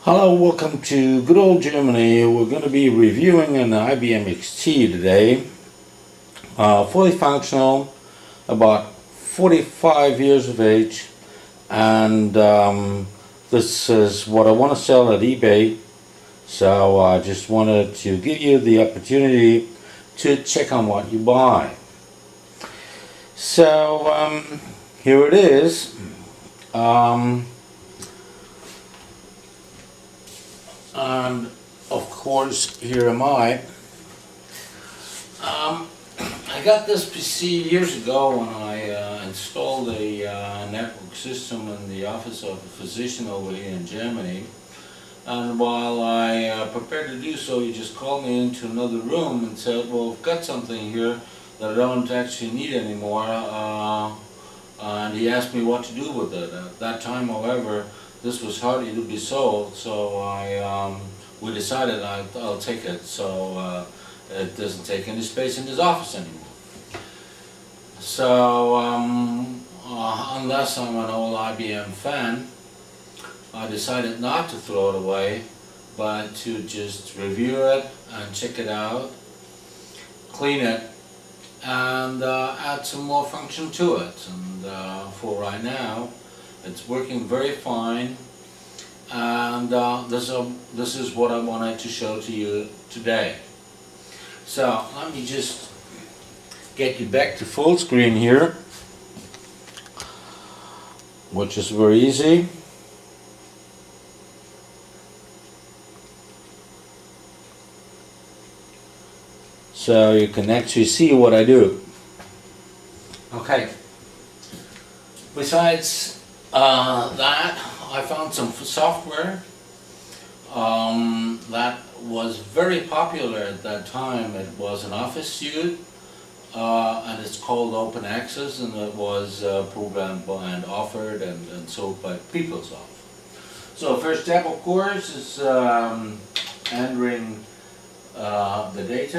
Hello, welcome to good old Germany. We're going to be reviewing an IBM XT today. Fully functional, about 45 years of age, and this is what I want to sell at eBay. So I just wanted to give you the opportunity to check on what you buy. So here it is. And of course, here am I. I got this PC years ago when I installed a network system in the office of a physician over here in Germany. And while I prepared to do so, he just called me into another room and said, well, I've got something here that I don't actually need anymore. And he asked me what to do with it. At that time, however, this was hardly to be sold, so we decided I'll take it, so it doesn't take any space in his office anymore. So unless I'm an old IBM fan, I decided not to throw it away, but to just review it and check it out, clean it, and add some more function to it. And for right now, it's working very fine, and this is what I wanted to show to you today. So let me just get you back to full screen here, which is very easy. So you can actually see what I do. Okay. Besides that, I found some software that was very popular at that time. It was an Office suite, and it's called Open Access, and it was programmed and offered and sold by PeopleSoft. So first step, of course, is entering the date,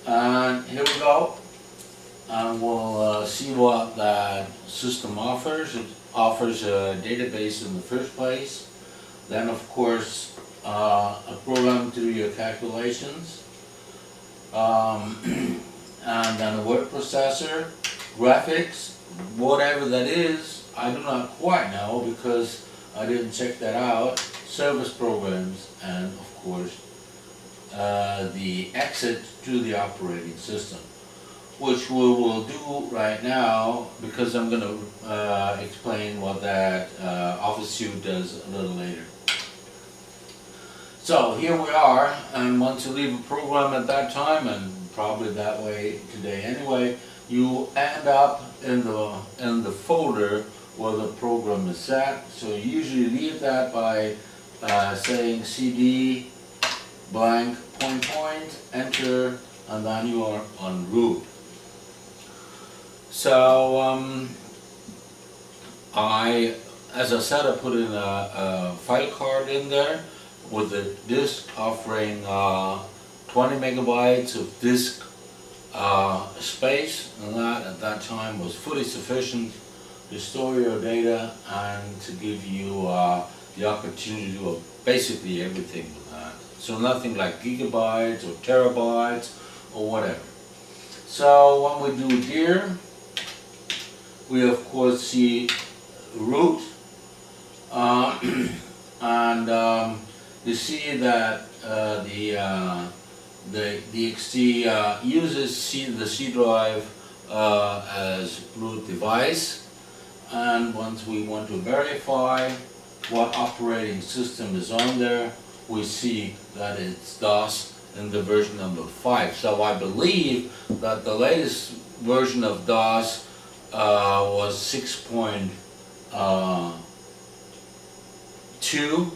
and here we go. And we'll see what that system offers. It offers a database in the first place, then of course a program to do your calculations, and then a word processor, graphics, whatever that is, I do not quite know because I didn't check that out, service programs, and of course the exit to the operating system, which we will do right now because I'm going to explain what that Office suite does a little later. So here we are, and once you leave a program at that time, and probably that way today anyway, you end up in the folder where the program is set. So you usually leave that by saying CD blank point enter, and then you are on root. So as I said, I put in a file card in there with a disk offering 20 megabytes of disk space, and that at that time was fully sufficient to store your data and to give you the opportunity to do basically everything with that. So nothing like gigabytes or terabytes or whatever. So when we do here, we of course see root, and you see that the XT uses the C drive as root device, and once we want to verify what operating system is on there, we see that it's DOS in the version number 5. So I believe that the latest version of DOS was 6.2,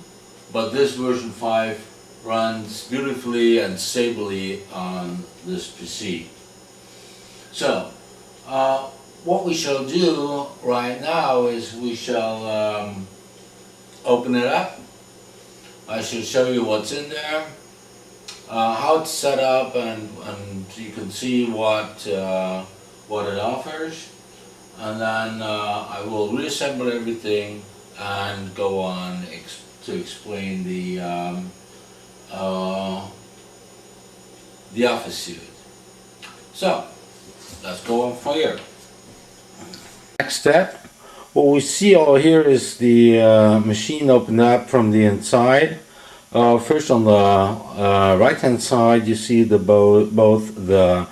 but this version 5 runs beautifully and stably on this PC. So what we shall do right now is we shall open it up. I shall show you what's in there, how it's set up, and you can see what it offers. and then I will reassemble everything and go on to explain the office suit. So let's go on from here. Next step, what we see over here is the machine opened up from the inside. First on the right hand side you see both the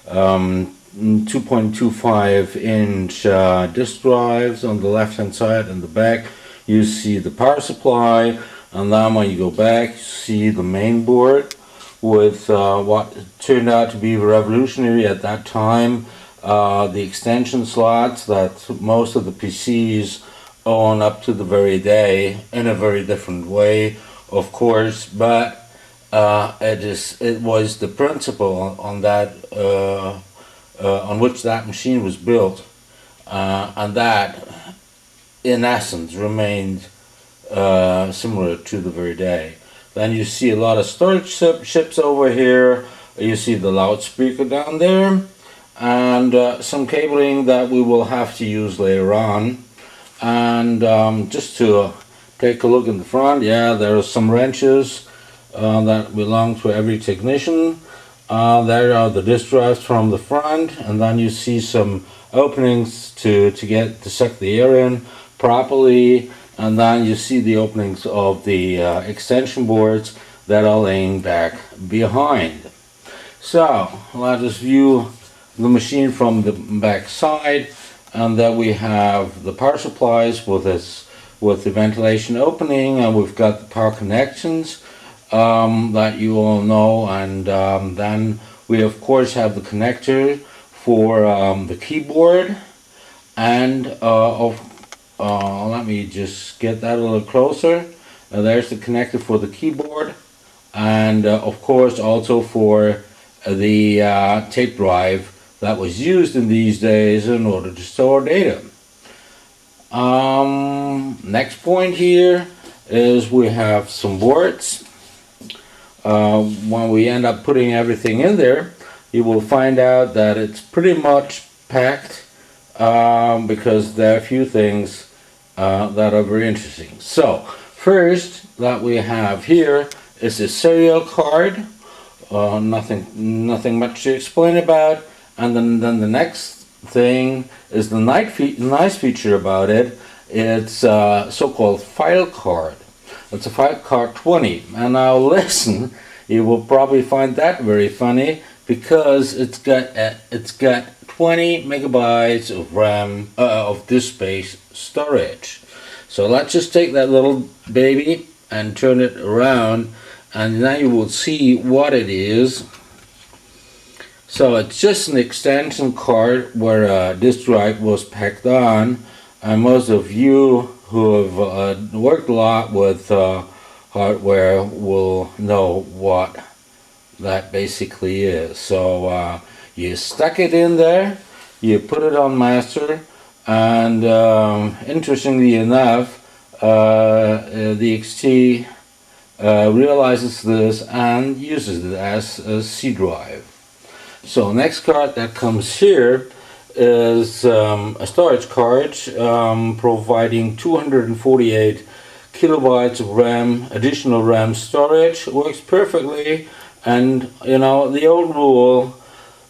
2.25 inch disk drives on the left hand side, and the back you see the power supply, and then when you go back you see the main board with what turned out to be revolutionary at that time, the extension slots that most of the PCs own up to the very day, in a very different way of course, but it was the principle on that on which that machine was built, and that in essence remained similar to the very day. Then you see a lot of storage chips over here, you see the loudspeaker down there, and some cabling that we will have to use later on. And just to take a look in the front, yeah, there are some wrenches that belong to every technician. There are the disk drives from the front, and then you see some openings to suck the air in properly, and then you see the openings of the extension boards that are laying back behind. So let us view the machine from the back side, and that we have the power supplies with the ventilation opening, and we've got the power connections that you all know, and then we of course have the connector for the keyboard, and let me just get that a little closer. There's the connector for the keyboard, and of course also for the tape drive that was used in these days in order to store data. Next point here is we have some boards. When we end up putting everything in there, you will find out that it's pretty much packed, because there are a few things that are very interesting. So first that we have here is a serial card. Nothing much to explain about. And then the next thing is the nice feature about it. It's a so-called file card. It's a file card 20. And now listen, you will probably find that very funny, because it's got 20 megabytes of RAM of disk space storage. So let's just take that little baby and turn it around, and now you will see what it is. So it's just an extension card where a disk drive was packed on, and most of you who have worked a lot with hardware will know what that basically is. So you stuck it in there, you put it on master, and interestingly enough, the XT realizes this and uses it as a C drive. So next card that comes here is a storage card providing 248 kilobytes of RAM, additional RAM storage. Works perfectly, and you know the old rule,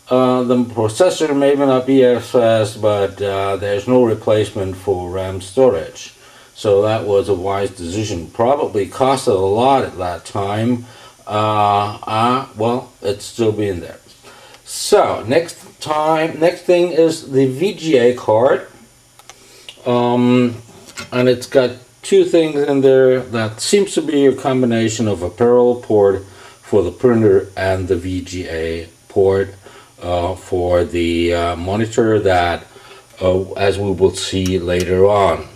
the processor may not be as fast, but there's no replacement for RAM storage. So that was a wise decision. Probably costed a lot at that time. Well, it's still being there. So next thing is the VGA card, and it's got two things in there that seems to be a combination of a parallel port for the printer and the VGA port for the monitor, that as we will see later on.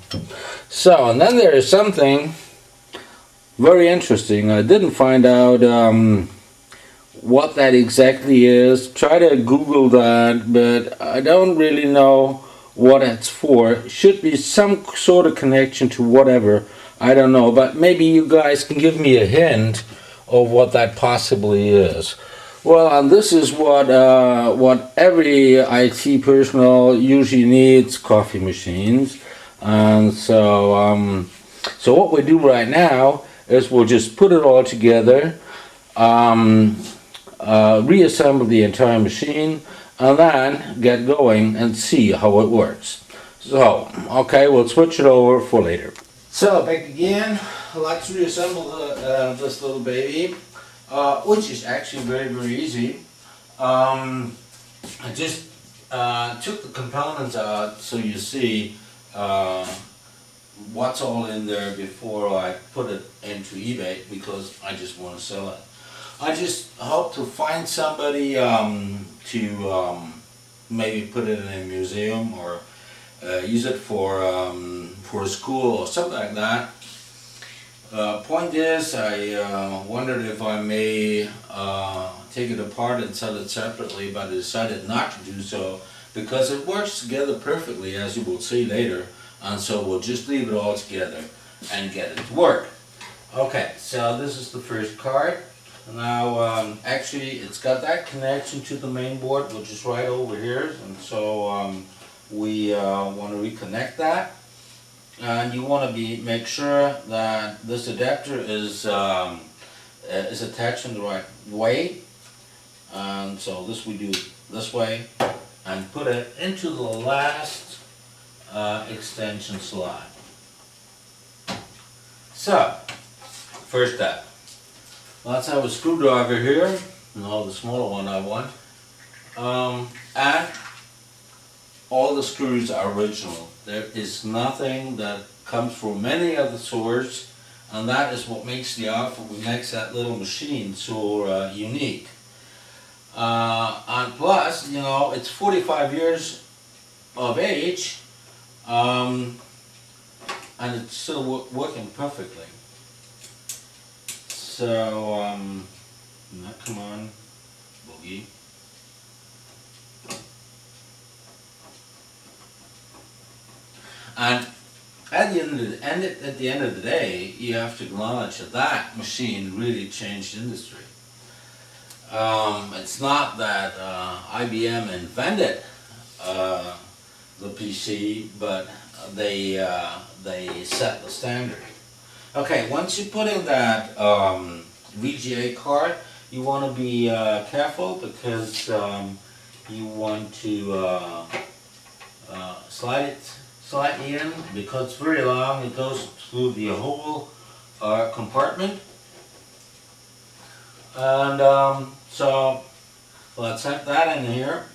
So, and then there is something very interesting. I didn't find out what that exactly is. Try to Google that, but I don't really know what it's for. Should be some sort of connection to whatever, I don't know, but maybe you guys can give me a hint of what that possibly is. Well, and this is what every IT personnel usually needs: coffee machines. And so what we do right now is we'll just put it all together, um, reassemble the entire machine, and then get going and see how it works. So, okay, we'll switch it over for later. So, back again. Let's reassemble this little baby, which is actually very, very easy. I just took the components out so you see what's all in there before I put it into eBay, because I just want to sell it. I just hope to find somebody to maybe put it in a museum, or use it for a school or something like that. Point is, I wondered if I may take it apart and sell it separately, but I decided not to do so because it works together perfectly, as you will see later, and so we'll just leave it all together and get it to work. Okay, so this is the first card. Now, actually, it's got that connection to the main board, which is right over here, and so we want to reconnect that. And you want to make sure that this adapter is attached in the right way. And so this we do this way, and put it into the last extension slot. So, first step. Let's have a screwdriver here. No, the smaller one I want. And all the screws are original. There is nothing that comes from any other source, and that is what makes makes that little machine so unique. And plus, you know, it's 45 years of age, and it's still working perfectly. So, now come on, boogie. And at the end of the day, you have to acknowledge that that machine really changed industry. It's not that IBM invented the PC, but they set the standard. Okay, once you put in that VGA card, you want to be careful, because you want to slide it slightly in, because it's very long. It goes through the whole compartment. And so let's have that in here.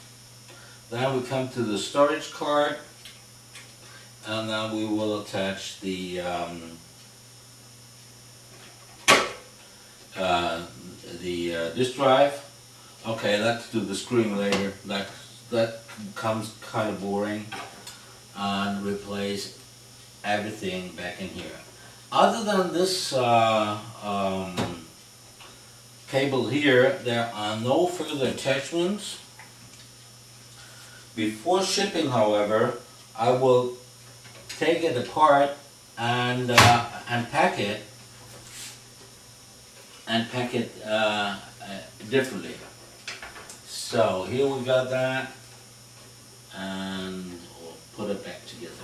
Then we come to the storage card, and then we will attach the disk drive. Okay, let's do the screwing later. That becomes kind of boring. And replace everything back in here. Other than this cable here, there are no further attachments. Before shipping, however, I will take it apart and pack it differently. So here we got that, and we'll put it back together.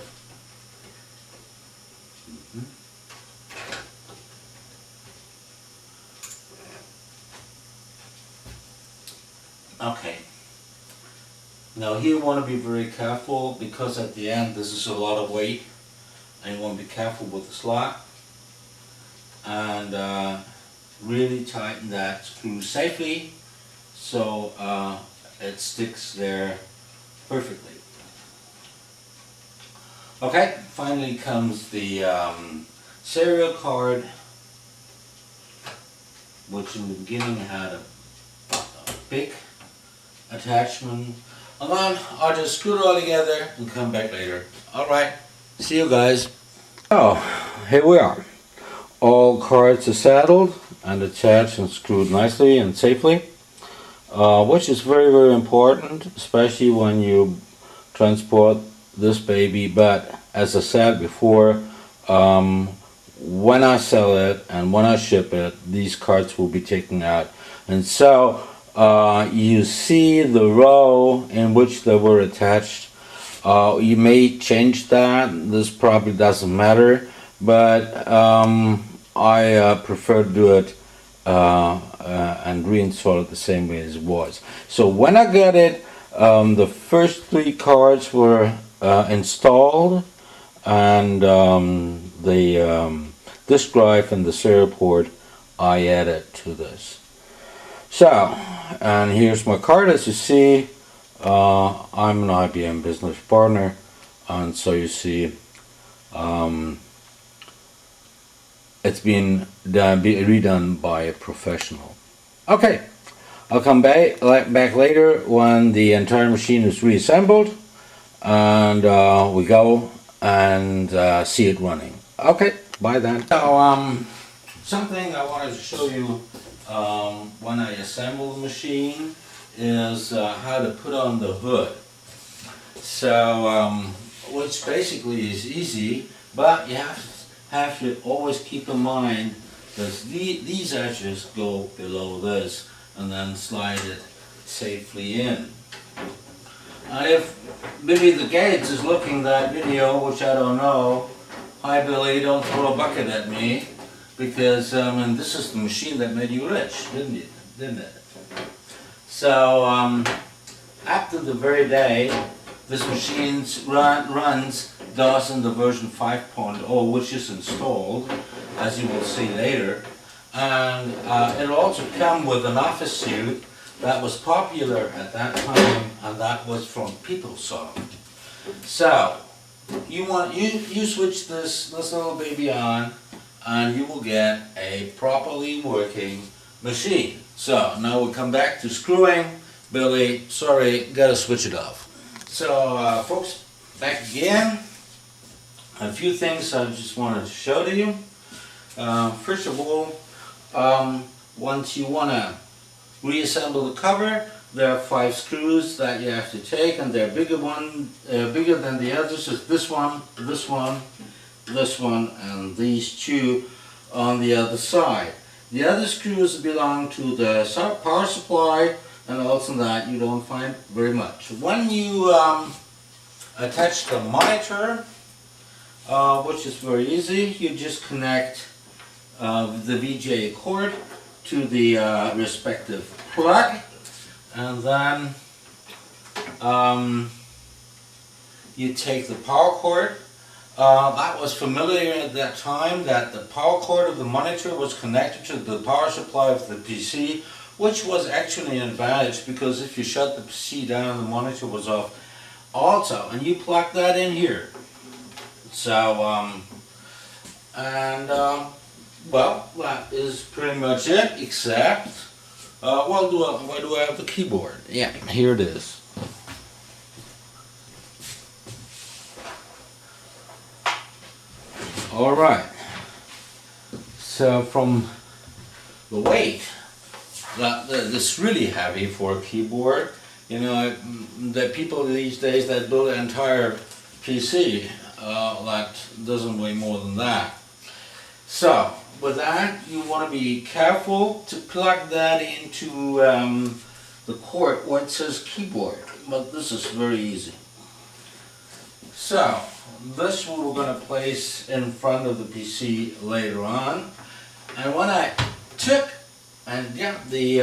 Okay. Now here you want to be very careful, because at the end this is a lot of weight, and you want to be careful with the slot, and really tighten that screw safely so it sticks there perfectly. Okay, finally comes the serial card, which in the beginning had a big attachment, and then I'll just screw it all together and come back later. Alright, see you guys. Oh, here we are. All cards are saddled and attached and screwed nicely and safely, which is very, very important, especially when you transport this baby. But as I said before, when I sell it and when I ship it, these cards will be taken out. And so you see the row in which they were attached. You may change that. This probably doesn't matter, but I prefer to do it and reinstall it the same way as it was. So when I got it, the first 3 cards were installed, and the disk drive and the serial port I added to this. So, and here's my card. As you see, I'm an IBM business partner, and so you see it's been redone by a professional. Okay, I'll come back later when the entire machine is reassembled, and we go and see it running. Okay, bye then. So something I wanted to show you when I assemble the machine is how to put on the hood. So which basically is easy, but you have to always keep in mind that these edges go below this and then slide it safely in. And if Billy the Gates is looking that video, which I don't know, hi Billy, don't throw a bucket at me, because and this is the machine that made you rich, didn't it? So after the very day, this machine runs DOS in the version 5.0, which is installed, as you will see later. And it'll also come with an office suite that was popular at that time, and that was from PeopleSoft. So you switch this little baby on, and you will get a properly working machine. So now we come back to screwing. Billy, sorry, gotta switch it off. So folks, back again. A few things I just wanted to show to you. First of all, once you want to reassemble the cover, there are 5 screws that you have to take, and they're bigger than the others. It's this one, this one, this one, and these 2 on the other side. The other screws belong to the power supply, and also that you don't find very much. When you attach the monitor, which is very easy, you just connect the VGA cord to the respective plug, and then you take the power cord. That was familiar at that time, that the power cord of the monitor was connected to the power supply of the PC, which was actually an advantage, because if you shut the PC down, the monitor was off also, and you plug that in here. So, well, that is pretty much it, except, where do I have the keyboard? Yeah, here it is. All right, so from the weight, this really heavy for a keyboard. You know, the people these days that build an entire PC that doesn't weigh more than that. So with that, you want to be careful to plug that into the port where it says keyboard, but this is very easy. So this we're going to place in front of the PC later on, and when I took and got the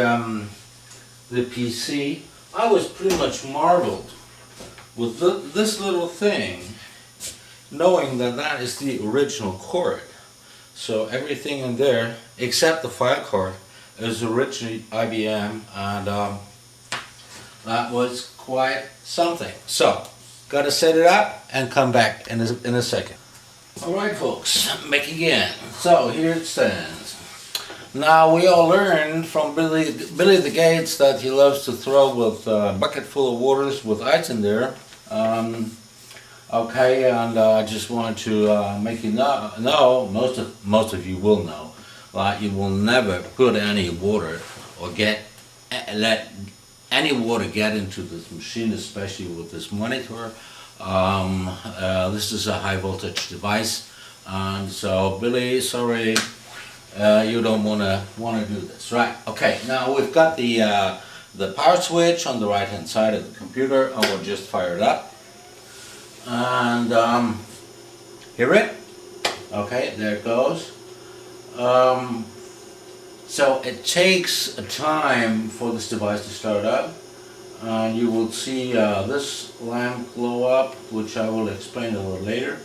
PC, I was pretty much marveled with this little thing, knowing that that is the original cord. So everything in there, except the file card, is originally IBM, and that was quite something. So, gotta set it up and come back in a second. Alright folks, back again. So here it stands. Now we all learned from Billy the Gates that he loves to throw with a bucket full of waters with ice in there. Okay, and I just wanted to make you know, most of you will know, that you will never put any water or let any water get into this machine, especially with this monitor. This is a high voltage device, and so Billy, sorry, you don't wanna do this, right? Okay, now we've got the the power switch on the right hand side of the computer. I will just fire it up and hear it. Okay, there it goes. So it takes a time for this device to start up. You will see this lamp glow up, which I will explain a little later.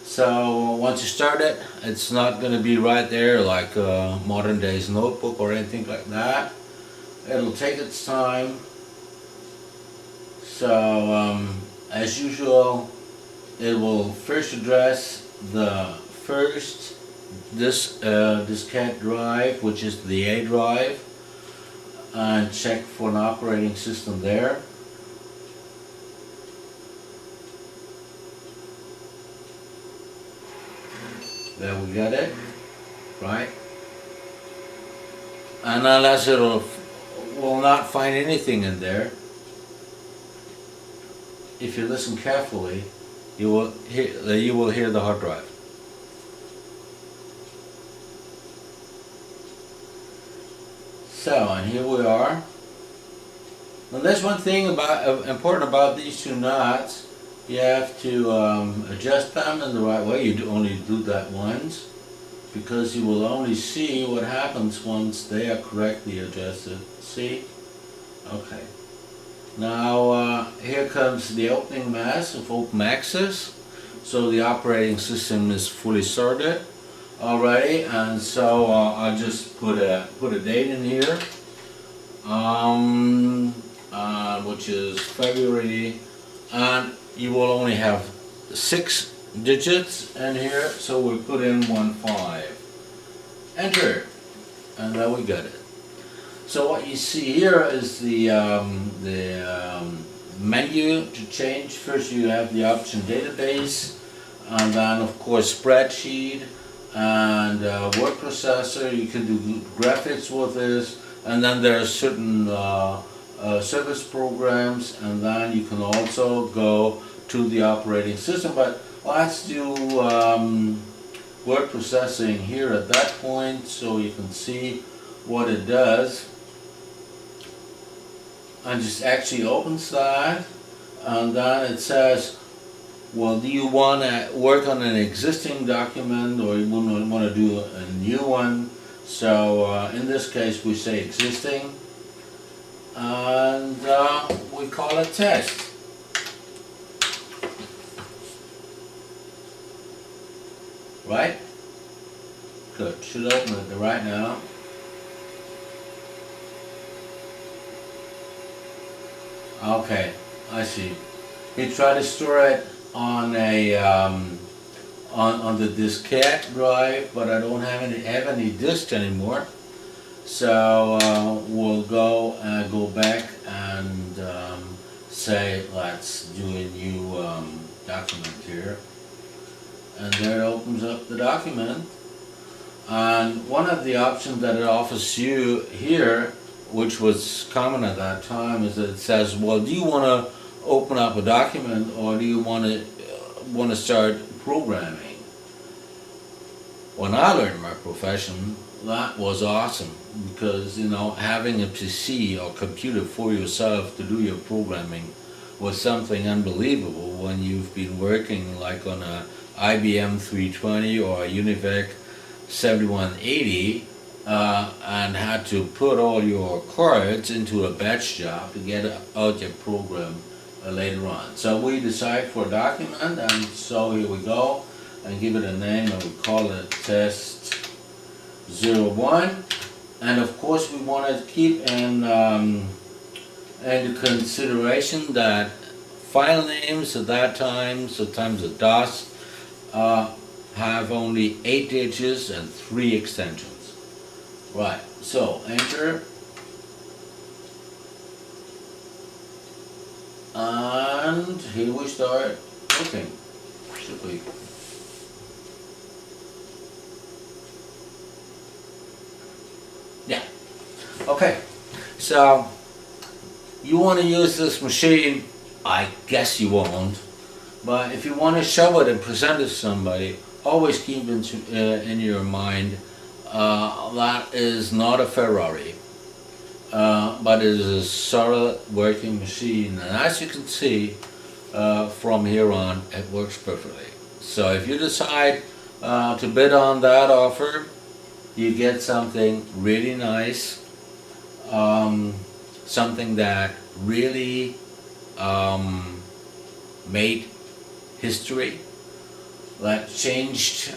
So once you start it, it's not going to be right there like a modern days notebook or anything like that. It'll take its time. So as usual, it will first address the first diskette drive, which is the A drive, and check for an operating system there. There we got it, right? And unless it will not find anything in there, if you listen carefully, you will hear the hard drive. So, and here we are. Now there's one thing important about these two knots. You have to adjust them in the right way. You only do that once, because you will only see what happens once they are correctly adjusted. See? Okay. Now here comes the opening mask of open access. So the operating system is fully sorted already, and so I'll just put a date in here, which is February, and you will only have 6 digits in here, so we'll put in 15. Enter, and then we got it. So what you see here is the menu to change. First you have the option database, and then of course spreadsheet and word processor. You can do graphics with this, and then there are certain service programs, and then you can also go to the operating system. But let's do word processing here at that point, so you can see what it does. And just actually opens that, and then it says, well, do you want to work on an existing document, or you want to do a new one? So in this case we say existing, and we call it test. Right? Good. Should open it right now. Okay, I see. He tried to store it on a on the diskette drive, but I don't have any disks anymore. So we'll go back and say let's do a new document here, and there it opens up the document. And one of the options that it offers you here, which was common at that time, is that it says, well, do you want to open up a document, or do you want to start programming? When I learned my profession, that was awesome, because having a PC or computer for yourself to do your programming was something unbelievable when you've been working like on a IBM 320 or a UNIVAC 7180 and had to put all your cards into a batch job to get out your program later on. So we decide for a document, and so here we go, and give it a name, and we call it test 01. And of course we want to keep in consideration that file names at that time, sometimes the DOS, have only 8 digits and 3 extensions. Right, so enter, and here we start looking. Should we? Yeah. Okay, so you want to use this machine, I guess you won't, but if you want to show it and present it to somebody, always keep in your mind that is not a Ferrari. but it is a solid working machine, and as you can see from here on, it works perfectly. So if you decide to bid on that offer, you get something really nice, something that really made history, that changed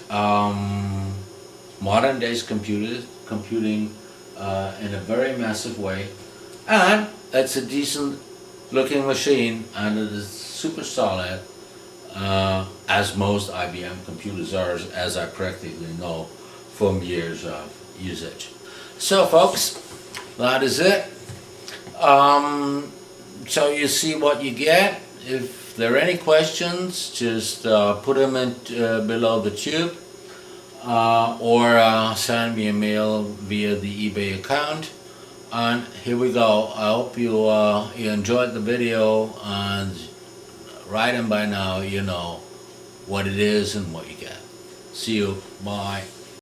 modern days computing in a very massive way, and it's a decent looking machine, and it is super solid, as most IBM computers are, as I practically know from years of usage. So folks, that is it. So you see what you get. If there are any questions, just put them in below the tube, or send me a mail via the eBay account. And here we go. I hope you enjoyed the video, and right in by now you know what it is and what you get. See you. Bye.